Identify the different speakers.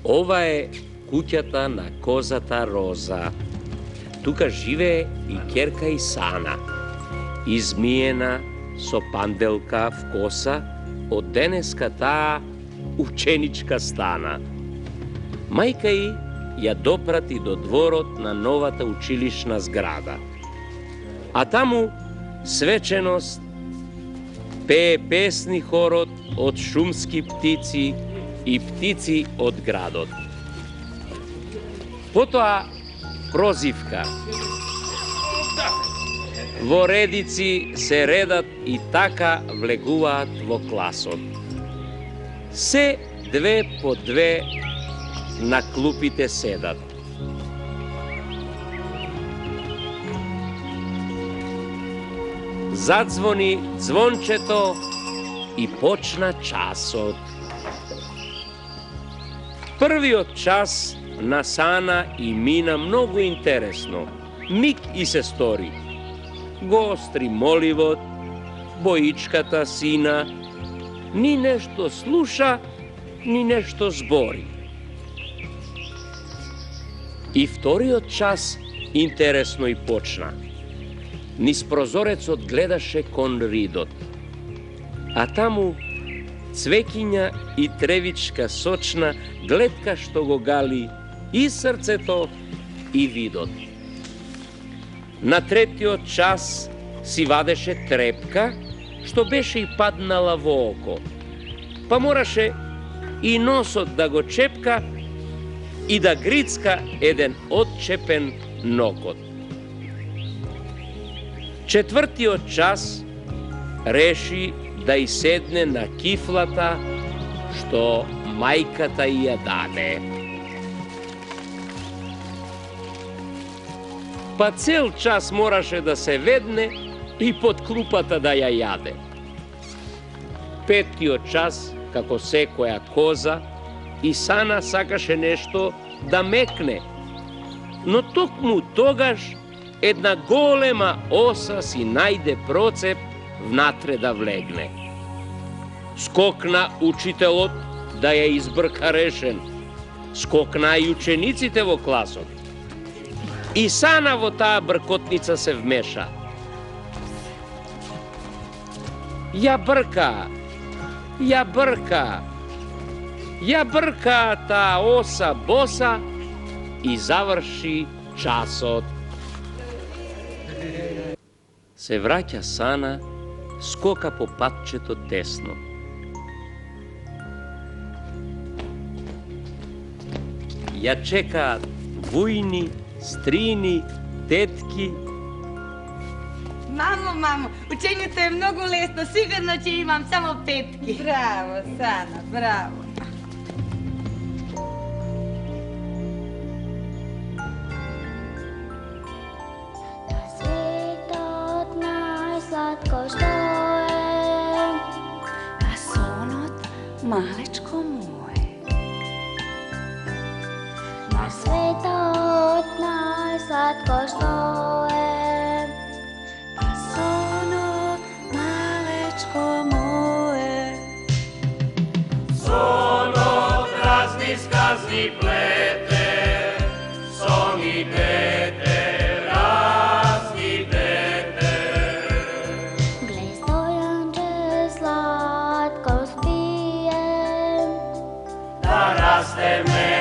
Speaker 1: Ова е куќата на козата Роза. Тука живее и ќерка и Сана, измиена со панделка в коса, од денеска таа ученичка стана. Мајка и ја допрати до дворот на новата училишна зграда. А таму свеченост пее песни хорот од шумски птици и птици од градот. Потоа прозивка. Во редици се редат и така влегуваат во класот. Се две по две на клупите седат. Задзвони звончето и почна часот. Првиот час на Сана и мина многу интересно. Миг и се стори. Го остри моливот, боичката сина, ни нешто слуша, ни нешто збори. И вториот час интересно и почна. Низ прозорецот гледаше кон ридот, а таму цвекиња и тревичка сочна гледка што го гали и срцето и видот. На третиот час си вадеше трепка што беше и паднала во око, па мораше и носот да го чепка и да грицка еден отчепен нокот. Четвртиот час реши да и седне на кифлата што мајката ја даде. Па цел час мораше да се ведне и под клупата да ја јаде. Петтиот час, како секоја коза, и Сана сакаше нешто да мекне, но токму тогаш една голема оса си најде процеп внатре да влегне. Скокна учителот да ја избрка решен. Скокна и учениците во класот. И Сана во таа бркотница се вмеша. Ја брка таа оса боса и заврши часот. Се враќа Сана, скока по патчето десно. Ја чекаат вујни, стрини, тетки.
Speaker 2: Мамо, учењето е многу лесно, сигурно ќе имам само петки.
Speaker 3: Браво, Сана, браво.
Speaker 4: Slatko što je na sonot malečko moje. Na svetot najslatko što je na sonot malečko moje.
Speaker 5: Sonot razni skazni plete, son i dete.
Speaker 4: Raste me